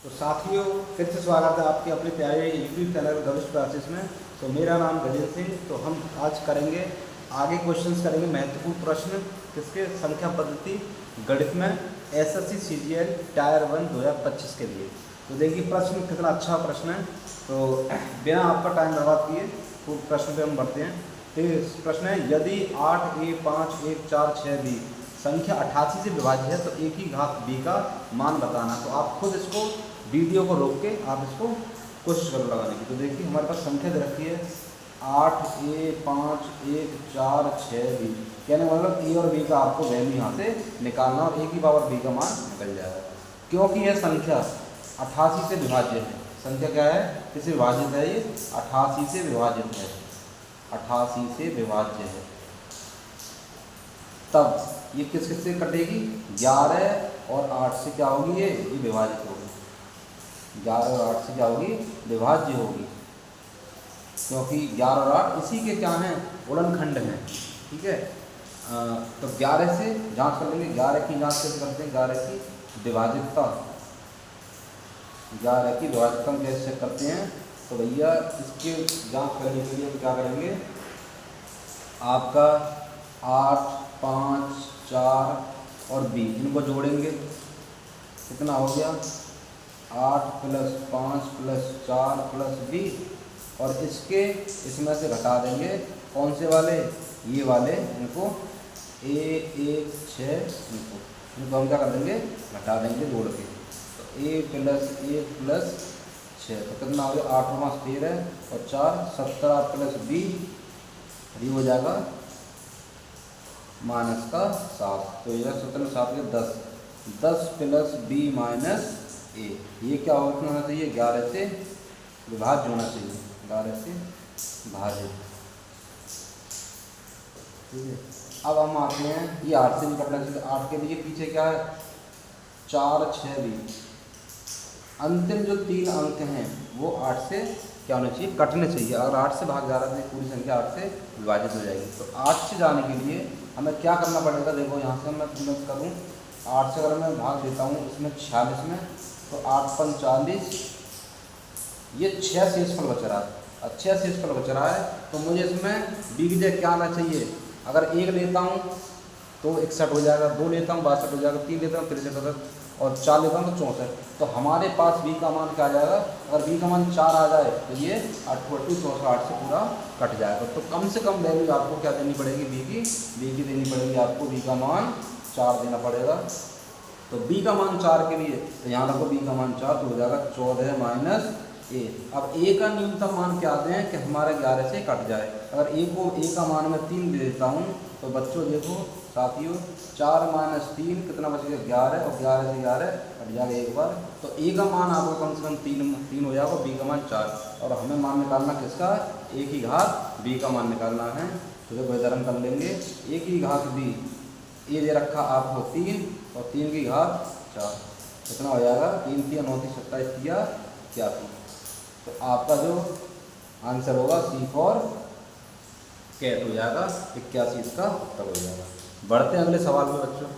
तो साथियों, फिर से स्वागत है आपके अपने प्यारे यूट्यूब चैनल गविश क्लासेस में। तो मेरा नाम गजेंद्र सिंह। तो हम आज करेंगे आगे क्वेश्चंस करेंगे महत्वपूर्ण प्रश्न किसके संख्या पद्धति गणित में एसएससी सीजीएल टायर 1 2025 के लिए। तो देखिए प्रश्न कितना अच्छा प्रश्न है। तो बिना आपका टाइम बर्बाद किए तो प्रश्न पे हम बढ़ते हैं। तो प्रश्न है, यदि 8a5 1 4 6b संख्या 88 से विभाज्य है तो एक ही घात b का मान बताना। तो आप खुद इसको वीडियो को रोक के आप इसको कोशिश करो लगाने की। तो देखिए हमारे पास संख्या दे रखी है 8a5 1 4 6b। कहने का मतलब ए और बी का आपको वैल्यू यहाँ से निकालना और एक ही पावर बी का मान निकल जाएगा। क्योंकि यह संख्या 88 से विभाज्य है। संख्या क्या है, किससे विभाजित है? ये 88 से विभाजित है, 88 से विभाज्य है। तब ये किस किस से कटेगी? 11 और 8 से क्या होगी? ये विभाजित होगी। 11 और 8 से क्या होगी? विभाज्य होगी। क्योंकि 11 और 8 इसी के क्या हैं? गुणनखंड हैं। ठीक है। तो 11 से जांच कर लेंगे। 11 की जांच कैसे करते हैं? 11 की विभाजितता, 11 की विभाजितता हम कैसे चेक करते हैं? तो भैया इसके जांच करने के लिए क्या करेंगे? आपका 8 5 4 और b इनको जोड़ेंगे। कितना हो गया? 8 + 5 + 4 + b। और इसमें से घटा देंगे कौन से वाले? ये वाले, इनको a1 6 इनको हम क्या कर देंगे? घटा देंगे जोड़ के। तो a + 1 + 6 तो कितना हो गया? 8 × 5 13 और 4 17 + b ये हो जाएगा -7। तो ये 17 7 के 10 10 + b - a। ये क्या होना चाहिए? 11 से विभाज्य होना चाहिए, 11 से भाजित। ठीक है। अब हम आते हैं, ये 8 से निकलना चाहिए। 8 के लिए पीछे क्या है? 4 6 भी। अंतिम जो 3 अंक हैं वो 8 से क्या होना चाहिए? कटने चाहिए। अगर 8 से भाग जा रहा है तो पूरी संख्या 8 से विभाजित हो जाएगी। तो 8 से जाने के लिए हमें क्या करना पड़ेगा? देखो यहाँ से मैं करूँ 8 से अगर मैं भाग देता हूँ इसमें 46 में, तो 8 × 5 40, ये 6 शेषफल बच रहा है। 6 शेषफल बच रहा है तो मुझे इसमें b की जगह क्या आना चाहिए? अगर 1 लेता हूँ तो 61 हो जाएगा, 2 लेता हूँ 62 हो जाएगा, 3 लेता हूँ 63 और 4 लेता हूँ तो 64। तो हमारे पास b का मान क्या आ जाएगा? अगर b का मान 4 आ जाए तो ये 8 से पूरा कट जाएगा। तो कम से कम वैल्यू आपको क्या देनी पड़ेगी? b की देनी पड़ेगी आपको। b का मान 4 देना पड़ेगा। तो b का मान 4 के लिए तो यहाँ रखो b का मान 4 तो हो जाएगा 14 - a। अब a का न्यूनतम मान क्या आते हैं कि हमारा 11 से कट जाए। अगर a को a का मान मैं 3 दे देता हूँ तो बच्चों देखो साथियों 4 - 3 कितना बच गया? 11 और 11 से 11 कट जाएगा एक बार। तो a का मान आपको कम से कम 3 हो जाएगा, b का मान 4। और हमें मान निकालना किसका? एक ही घात b का मान निकालना है। तो देखो इधर हम कर लेंगे एक ही घात b। a दे रखा आपको 3 और 3 की घात 4 कितना हो जाएगा? 3 × 3 = 29 27 × 81। तो आपका जो आंसर होगा C फॉर कैट हो जाएगा, 81 इसका उत्तर हो जाएगा। बढ़ते हैं अगले सवाल में बच्चों।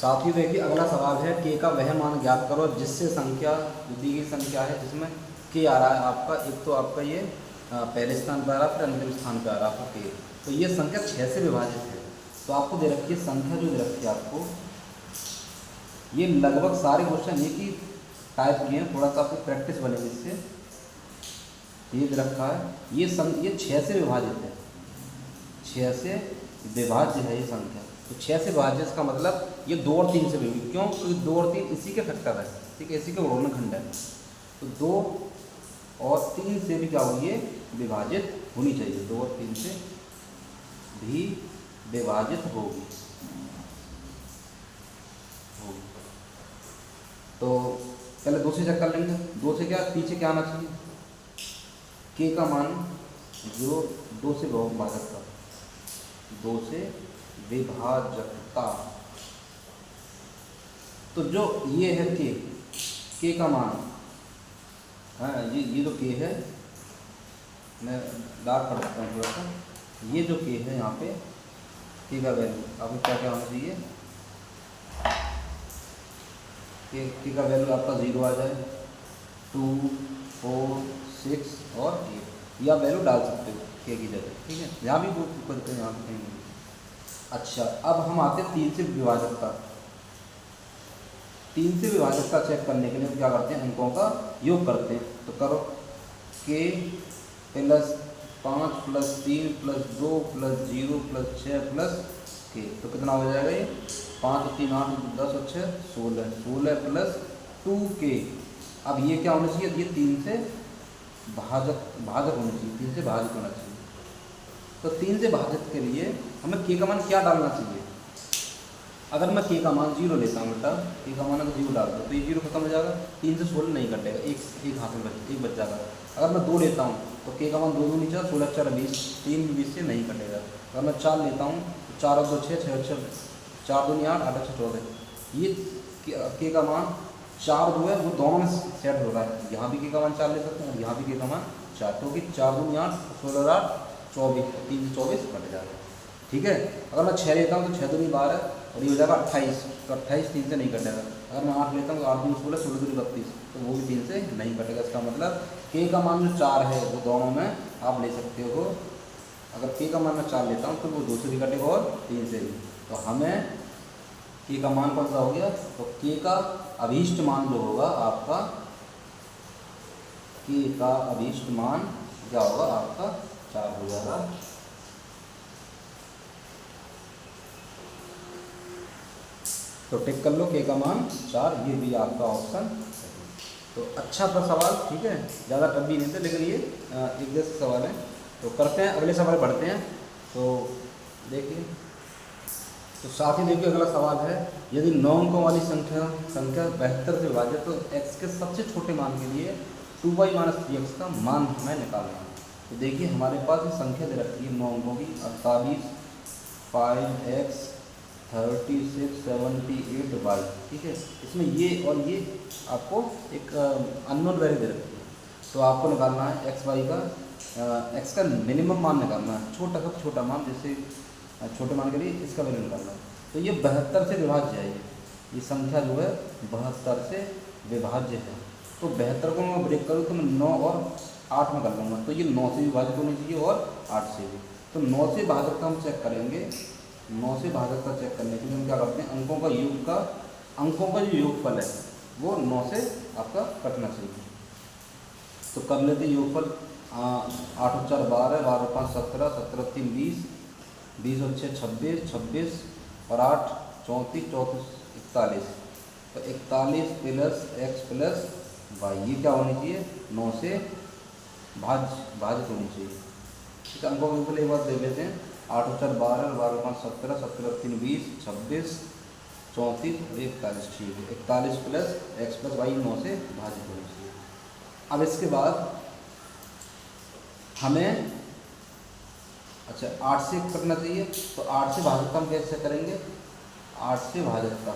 साथ ही देखिए अगला सवाल है k का वह मान ज्ञात करो जिससे संख्या जो दी गई संख्या है जिसमें k आ रहा है आपका। एक तो आपका ये पहले स्थान पर आ रहा है, फिर अंतिम स्थान पर आ रहा है आपका k। तो ये संख्या 6 से विभाजित है। तो आपको दे रखी है संख्या, जो दे रखी है आपको, ये लगभग सारे क्वेश्चन एक ही टाइप किए हैं, थोड़ा सा आपकी प्रैक्टिस बनेगी इससे। ये दे रखा है ये 6 से विभाजित है, 6 से विभाज्य है ये संख्या। तो 6 से विभाज्य इसका मतलब ये 2 और 3 से भी। क्यों? क्योंकि 2 और 3 इसी के फैक्टर है। ठीक है, इसी के गुणनखंड है। तो 2 और 3 से भी क्या होगी? ये विभाजित होनी चाहिए। 2 और 3 से भी विभाजित होगी। तो पहले 2 से चेक कर लेंगे। 2 से क्या पीछे क्या आना चाहिए? k का मान जो 2 से विभाजकता, 2 से विभाजकता। तो जो ये है k का मान, हाँ ये जो k है, मैं डार्क कर सकता हूँ थोड़ा सा। ये जो k है यहाँ पे k का वैल्यू आपको क्या क्या होना चाहिए? k के का वैल्यू आपका 0 आ जाए, 2, 4, 6 और 8 या वैल्यू डाल सकते हो के की जगह, ठीक है। यहाँ भी वो करते हैं, यहाँ भी कहीं भी। अच्छा, अब हम आते हैं 3 से विभाजक का। 3 से विभाजक का चेक करने के लिए हम क्या करते हैं, अंकों का योग करते हैं। तो करो, के plus 5 plus 3 plus 2 plus 0 plus 6 plus के, तो कितना हो जाएगा ये, 5 3 8 10 और 6 16, 16 प्लस 2 के। अब ये क्या होना चाहिए, ये 3 से भाजक होना चाहिए, 3 से भाजक होना चाहिए। तो 3 से भाजक के लिए हमें के का मान क्या डालना चाहिए। अगर मैं के का मान 0 लेता हूँ बेटा, के का मान अगर 0 डालता हूँ तो ये 0 खत्म हो जाएगा, 3 से 16 नहीं कटेगा, एक हाथ में एक बच जाएगा। अगर मैं 2 लेता हूँ तो के का मान 2 2 नीचे 16 4 20, 3 20 से नहीं कटेगा। अगर मैं 4 लेता हूँ तो 4 और 2 6 6 6 4 2 8 8 6 14, ये के का मान 4 2 है, वो दोनों में सेट हो रहा है। यहाँ भी के का मान 4 ले सकते हैं और यहाँ भी के का मान 4, क्योंकि 4 2 8 16 8 24, 3 से 24 कट जाएगा, ठीक है। अगर मैं 6 लेता हूँ तो 6 2 12 और ये हो जाएगा 28, तो 28 3 से नहीं कटेगा। अगर मैं 8 लेता हूँ तो 8 2 16 16 2 32, तो वो भी 3 से नहीं कटेगा। इसका मतलब के का मान जो 4 है वो दोनों में आप ले सकते हो। अगर के का मान मैं 4 लेता हूँ तो वो 2 से भी कटेगा और 3 से भी। तो हमें के का मान कौन सा हो गया, तो के का अभीष्ट मान जो होगा आपका, के का अभीष्ट मान क्या होगा आपका 4 हो जाएगा। तो टिक कर लो, के का मान 4, ये भी आपका ऑप्शन। तो अच्छा था सवाल, ठीक है, ज़्यादा टफ भी नहीं थे, लेकिन ये एक जैसे सवाल है। तो करते हैं, अगले सवाल बढ़ते हैं। तो देखिए, तो साथ ही देखिए अगला सवाल है, यदि 9 अंकों वाली संख्या 72 से विभाजित तो x के सबसे छोटे मान के लिए 2y माइनस 3x का मान हमें निकालना है। तो देखिए हमारे पास ये संख्या दे रखी है 9 अंकों की, 48 5x 36 78y, ठीक है। इसमें ये और ये आपको एक अननोन वैल्यू दे रखी है। तो आपको निकालना है एक्स वाई का, एक्स का मिनिमम मान निकालना है, छोटा से छोटा मान, जैसे छोटे मान के लिए इसका वैल्यू निकालना है। तो ये 72 से विभाज्य है, ये संख्या जो है 72 से विभाज्य है। तो 72 को मैं ब्रेक करूँ तो मैं 9 और 8 में कर लूँगा, तो ये 9 से विभाजित होनी चाहिए और 8 से भी। तो 9 से भाजक का हम चेक करेंगे। 9 से भाजक का चेक करने के लिए हम क्या करते हैं, अंकों का जो योगफल है वो 9 से आपका कटना चाहिए। तो कर लेते योगफल, 8 और 4 12, 12 और 5 17, 17 3 20, 20 और 6 26, 26 और 8 34, 34 41। तो 41 प्लस एक्स प्लस वाई, ये क्या होनी चाहिए, 9 से भाजित होनी चाहिए। ठीक है, अंकों के एक बार देख लेते हैं। 8 और 4 12, 12 और 5 17, 17 और 3 20, 26 34 और 41, ठीक है। 41 प्लस एक्स प्लस वाई 9 से भाजित होनी चाहिए। अब इसके बाद हमें अच्छा 8 से करना चाहिए। तो 8 से भाजक का हम कैसे करेंगे, 8 से भाजक का,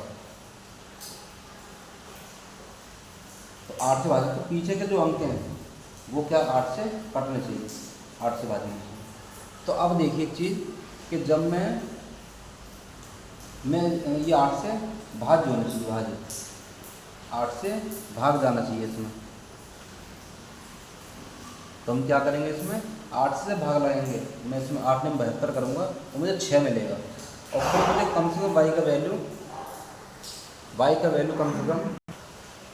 तो 8 से भाजक तो पीछे के जो अंक हैं वो क्या 8 से कटने चाहिए, 8 से भाजने चाहिए। तो अब देखिए एक चीज़ कि जब मैं ये 8 से भाज्य होना चाहिए, भाज्य 8 से भाग जाना चाहिए इसमें। तो हम क्या करेंगे, इसमें 8 से भाग लगाएंगे। मैं इसमें 8 में 72 करूँगा तो मुझे 6 मिलेगा, और फिर मुझे कम से कम y का वैल्यू कम से कम।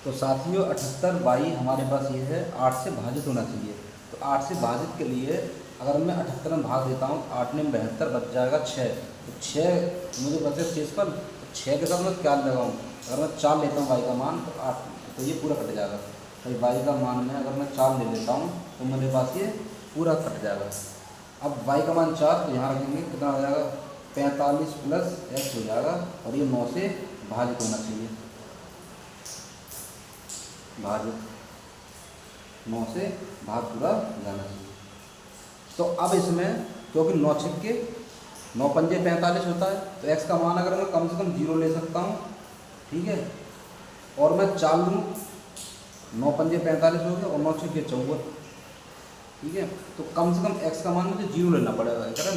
तो साथियों 78 y हमारे पास ये है, 8 से भाजित होना चाहिए। तो 8 से भाजित के लिए अगर मैं 78 में भाग देता हूँ, 8 में 72 बच जाएगा 6। तो 6 मुझे बचे शेष पर, तो 6 के साथ मैं क्या लगाऊँ, अगर मैं 4 लेता हूँ y का मान तो 8, तो ये पूरा कट जाएगा। तो y का मान में अगर मैं 4 ले लेता हूँ तो मेरे पास ये पूरा कट जाएगा। अब y का मान 4, तो यहाँ रखेंगे, कितना हो जाएगा 45 प्लस x हो जाएगा, और ये 9 से भाजित होना चाहिए, भाजित 9 से भाग पूरा जाना चाहिए। तो अब इसमें क्योंकि 9 छिक्के 9 पंजे 45 होता है, तो x का मान अगर मैं कम से कम 0 ले सकता हूँ, ठीक है, और मैं 4 लूँ, 9 पंजे 45 हो गया और 9 छिक्के 54, ठीक है। तो कम से कम x का मान मुझे 0 लेना पड़ेगा, कारण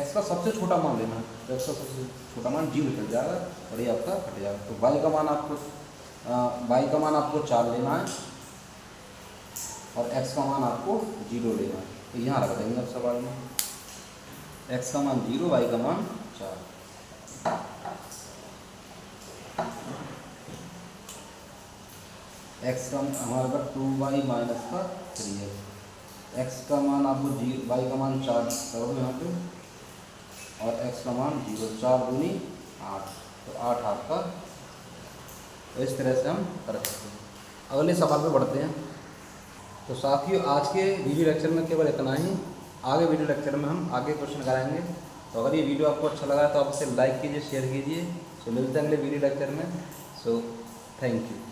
x का सबसे छोटा मान लेना है, तो x का सबसे छोटा मान 0 चल जाएगा और ये आपका कट जाएगा। तो y का मान आपको वाई का मान आपको 4 लेना है और एक्स का मान आपको 0 लेना है। तो यहाँ रख देंगे अब सवाल में, एक्स का मान 0, वाई का मान 4। एक्स का हमारे पास 2y माइनस का 3x, एक्स का मान आपको 0, वाई का मान 4 करो यहाँ पे, और एक्स का मान 0, 4 दूनी 8, तो 8 आपका। तो इस तरह से हम कर सकते हैं। अगले सवाल पे बढ़ते हैं। तो साथियों आज के वीडियो लेक्चर में केवल इतना ही। आगे वीडियो लेक्चर में हम आगे क्वेश्चन कराएंगे। तो अगर ये वीडियो आपको अच्छा लगा तो आप इसे लाइक कीजिए, शेयर कीजिए। सो मिलते हैं अगले वीडियो लेक्चर में। So thank you.